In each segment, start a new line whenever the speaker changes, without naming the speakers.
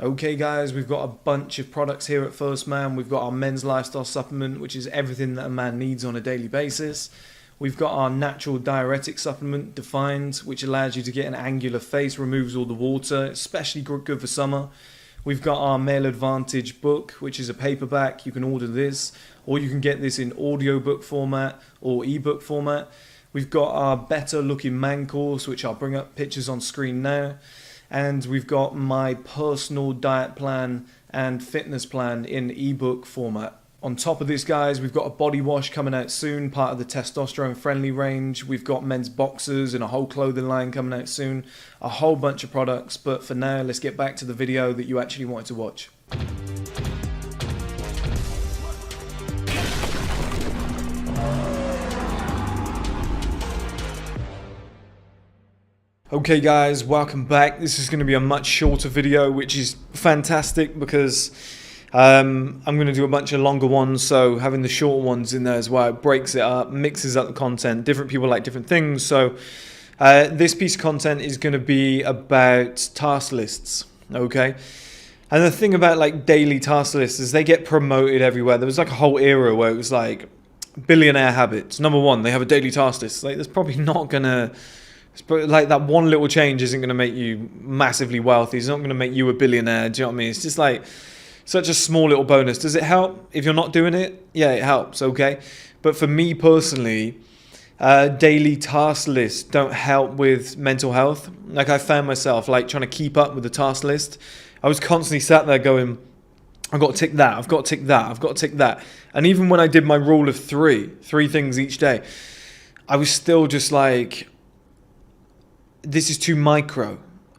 Okay guys, we've got a bunch of products here at 1STMAN. We've got our men's lifestyle supplement, which is everything that a man needs on a daily basis. We've got our natural diuretic supplement, Defined, which allows you to get an angular face, removes all the water, especially good for summer. We've got our Male Advantage book, which is a paperback. You can order this, or you can get this in audiobook format or ebook format. We've got our Better Looking Man course, which I'll bring up pictures on screen now. And we've got my personal diet plan and fitness plan in ebook format. On top of this, guys, we've got a body wash coming out soon, part of the testosterone friendly range. We've got men's boxers and a whole clothing line coming out soon. A whole bunch of products, but for now, let's get back to the video that you actually wanted to watch. Okay guys, welcome back. This is going to be a much shorter video, which is fantastic because I'm going to do a bunch of longer ones, so having the short ones in there as well, it breaks it up, mixes up the content. Different people like different things, so this piece of content is going to be about task lists, okay? And the thing about like daily task lists is they get promoted everywhere. There was like a whole era where it was like billionaire habits. Number one, they have a daily task list. Like, that's probably not going to... like that one little change isn't going to make you massively wealthy. It's not going to make you a billionaire. Do you know what I mean? It's just like such a small little bonus. Does it help if you're not doing it? Yeah, it helps. Okay. But for me personally, daily task lists don't help with mental health. Like, I found myself like trying to keep up with the task list. I was constantly sat there going, I've got to tick that. I've got to tick that. I've got to tick that. And even when I did my rule of three things each day, I was still just like, this is too micro.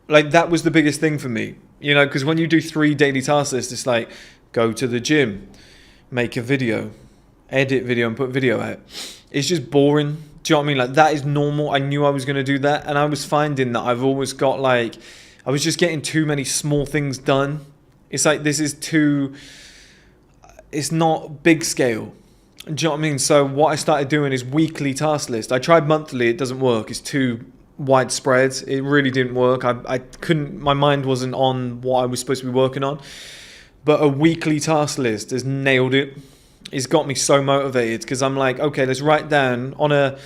Like, that was the biggest thing for me, you know, because when you do 3 daily task lists, it's like, go to the gym, make a video, edit video and put video out. It's just boring. Do you know what I mean? Like, that is normal. I knew I was going to do that, and I was finding that I've always got like, I was just getting too many small things done. It's like, this is too, it's not big scale. Do you know what I mean? So what I started doing is weekly task list. I tried monthly, it doesn't work. It's too widespread. It really didn't work. I couldn't, my mind wasn't on what I was supposed to be working on. But a weekly task list has nailed it. It's got me so motivated because I'm like, okay, let's write down on a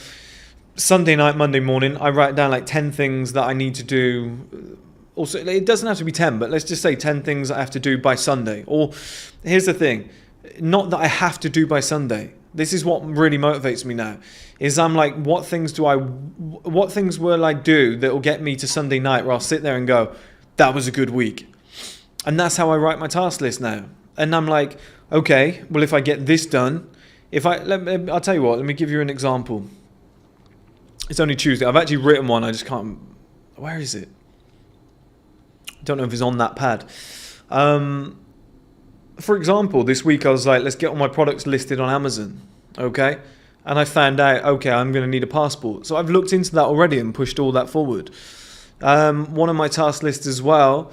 Sunday night, Monday morning, I write down like 10 things that I need to do. Also, it doesn't have to be 10, but let's just say 10 things I have to do by Sunday. Or here's the thing, not that I have to do by Sunday. This is what really motivates me now, is I'm like, what things will I do that will get me to Sunday night where I'll sit there and go, that was a good week. And that's how I write my task list now. And I'm like, okay, well, if I get this done, I'll tell you what, let me give you an example. It's only Tuesday. I've actually written one. I just can't, where is it? Don't know if it's on that pad. For example, this week I was like, let's get all my products listed on Amazon, okay? And I found out, okay, I'm going to need a passport. So I've looked into that already and pushed all that forward. One of my task lists as well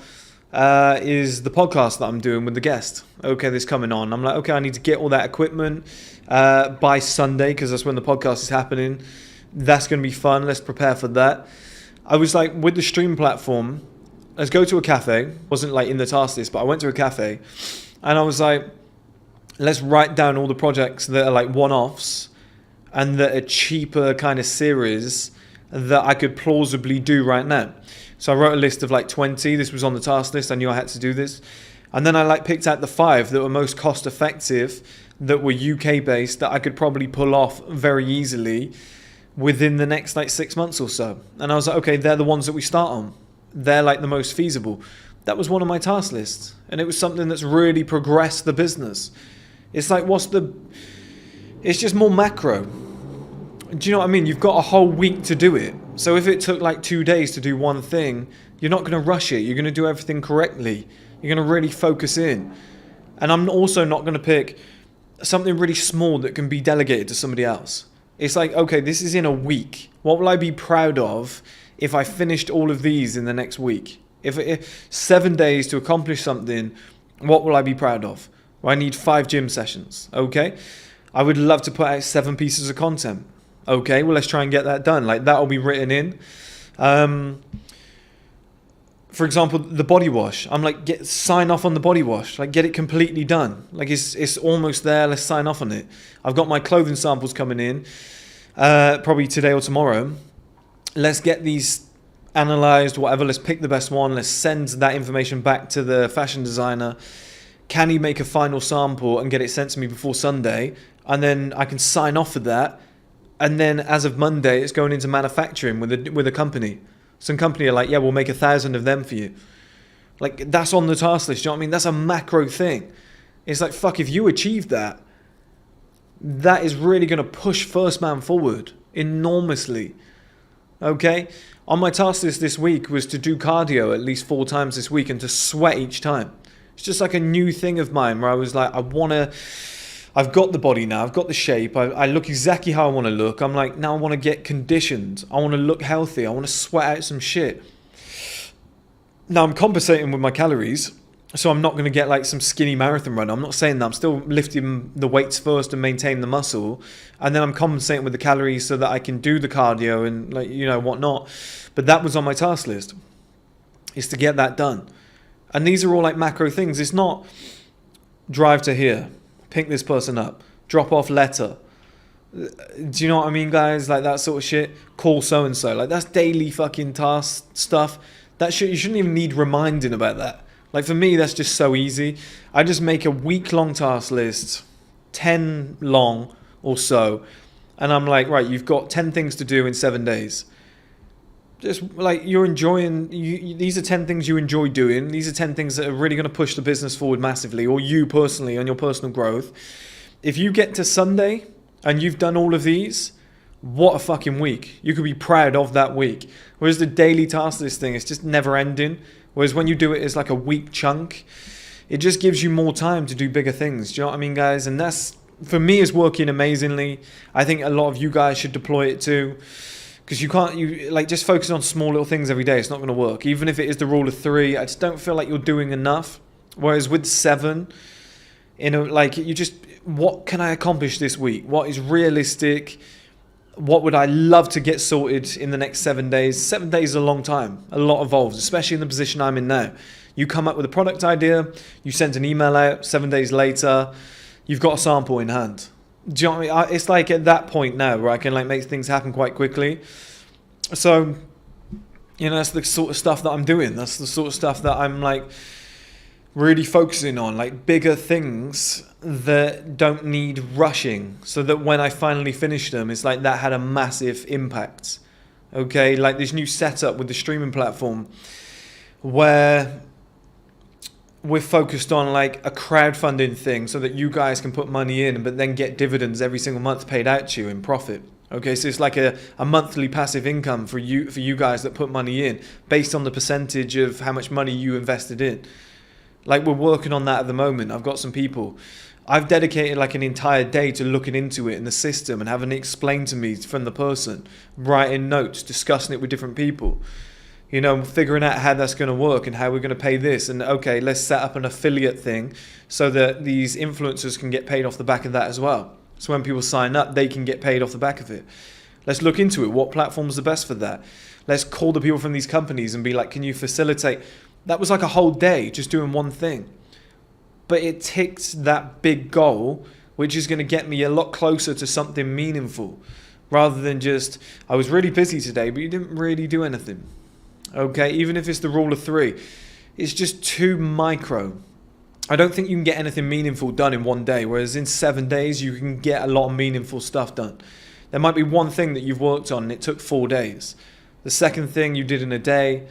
is the podcast that I'm doing with the guest. Okay, this coming on. I'm like, okay, I need to get all that equipment by Sunday because that's when the podcast is happening. That's going to be fun. Let's prepare for that. I was like, with the stream platform, let's go to a cafe. Wasn't like in the task list, but I went to a cafe. And I was like, let's write down all the projects that are like one-offs and that are cheaper kind of series that I could plausibly do right now. So I wrote a list of like 20. This was on the task list. I knew I had to do this. And then I like picked out the 5 that were most cost effective, that were UK based, that I could probably pull off very easily within the next like 6 months or so. And I was like, okay, they're the ones that we start on. They're like the most feasible. That was one of my task lists, and it was something that's really progressed the business. It's like, it's just more macro. Do you know what I mean? You've got a whole week to do it. So if it took like 2 days to do one thing, you're not going to rush it. You're going to do everything correctly. You're going to really focus in. And I'm also not going to pick something really small that can be delegated to somebody else. It's like, okay, this is in a week. What will I be proud of if I finished all of these in the next week? If 7 days to accomplish something, what will I be proud of? Well, I need 5 gym sessions, okay? I would love to put out 7 pieces of content. Okay, well, let's try and get that done. Like, that will be written in. for example, the body wash. I'm like, sign off on the body wash. Like, get it completely done. Like, it's almost there. Let's sign off on it. I've got my clothing samples coming in, probably today or tomorrow. Let's get these analyzed, whatever. Let's pick the best one. Let's send that information back to the fashion designer. Can he make a final sample and get it sent to me before Sunday? And then I can sign off for that. And then as of Monday, it's going into manufacturing with a company. Some company are like, yeah, we'll make 1,000 of them for you. Like, that's on the task list. Do you know what I mean? That's a macro thing. It's like, fuck, if you achieve that, that is really going to push 1STMAN forward enormously. Okay? On my task list this week was to do cardio at least 4 times this week and to sweat each time. It's just like a new thing of mine where I was like, I've got the body now, I've got the shape, I look exactly how I want to look. I'm like, now I want to get conditioned. I want to look healthy. I want to sweat out some shit. Now I'm compensating with my calories, so I'm not going to get like some skinny marathon runner. I'm not saying that. I'm still lifting the weights first and maintain the muscle. And then I'm compensating with the calories so that I can do the cardio and like, you know, whatnot. But that was on my task list, is to get that done. And these are all like macro things. It's not drive to here, pick this person up, drop off letter. Do you know what I mean, guys? Like that sort of shit. Call so-and-so. Like that's daily fucking task stuff. That shit, you shouldn't even need reminding about that. Like for me, that's just so easy. I just make a week-long task list, 10 long or so. And I'm like, right, you've got 10 things to do in 7 days. Just like you're enjoying, these are 10 things you enjoy doing. These are 10 things that are really going to push the business forward massively, or you personally on your personal growth. If you get to Sunday and you've done all of these, what a fucking week. You could be proud of that week. Whereas the daily task list thing, it's just never ending. Whereas when you do it as like a week chunk, it just gives you more time to do bigger things. Do you know what I mean, guys? And that's, for me, is working amazingly. I think a lot of you guys should deploy it too. Because you like just focus on small little things every day. It's not going to work. Even if it is the rule of 3, I just don't feel like you're doing enough. Whereas with 7, like you just, what can I accomplish this week? What is realistic? What would I love to get sorted in the next 7 days? 7 days is a long time. A lot evolves, especially in the position I'm in now. You come up with a product idea, you send an email out, 7 days later, you've got a sample in hand. Do you know what I mean? It's like at that point now where I can like make things happen quite quickly. So, you know, that's the sort of stuff that I'm doing. That's the sort of stuff that I'm like really focusing on, like bigger things that don't need rushing, so that when I finally finish them, it's like that had a massive impact. Okay, like this new setup with the streaming platform where we're focused on like a crowdfunding thing so that you guys can put money in but then get dividends every single month paid out to you in profit. Okay, so it's like a monthly passive income for you guys that put money in based on the percentage of how much money you invested in. Like we're working on that at the moment. I've got some people. I've dedicated like an entire day to looking into it in the system and having it explained to me from the person, writing notes, discussing it with different people. You know, figuring out how that's going to work and how we're going to pay this. And okay, let's set up an affiliate thing so that these influencers can get paid off the back of that as well. So when people sign up, they can get paid off the back of it. Let's look into it. What platform's the best for that? Let's call the people from these companies and be like, can you facilitate? That was like a whole day just doing one thing. But it ticked that big goal, which is going to get me a lot closer to something meaningful. Rather than just, I was really busy today, but you didn't really do anything. Okay, even if it's the rule of 3, it's just too micro. I don't think you can get anything meaningful done in one day, whereas in 7 days you can get a lot of meaningful stuff done. There might be one thing that you've worked on and it took 4 days. The second thing you did in a day,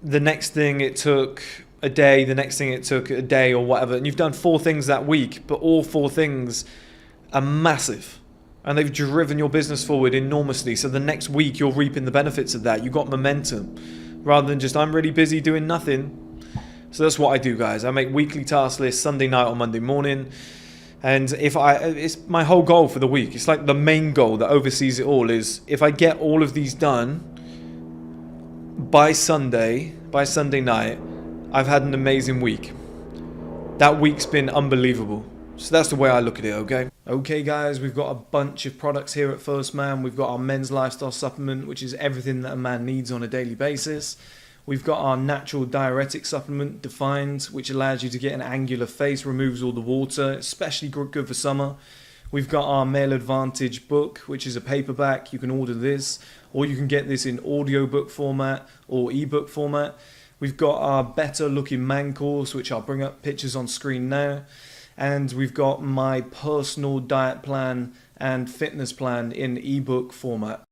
the next thing it took a day, the next thing it took a day or whatever, and you've done 4 things that week, but all 4 things are massive. And they've driven your business forward enormously. So the next week you're reaping the benefits of that. You got momentum rather than just, I'm really busy doing nothing. So that's what I do, guys. I make weekly task lists Sunday night or Monday morning. And it's my whole goal for the week. It's like the main goal that oversees it all is if I get all of these done by Sunday night, I've had an amazing week. That week's been unbelievable. So that's the way I look at it, okay? Okay, guys, we've got a bunch of products here at 1STMAN. We've got our men's lifestyle supplement, which is everything that a man needs on a daily basis. We've got our natural diuretic supplement defined, which allows you to get an angular face, removes all the water, especially good for summer. We've got our Male Advantage book, which is a paperback. You can order this, or you can get this in audiobook format or ebook format. We've got our Better Looking Man course, which I'll bring up pictures on screen now. And we've got my personal diet plan and fitness plan in ebook format.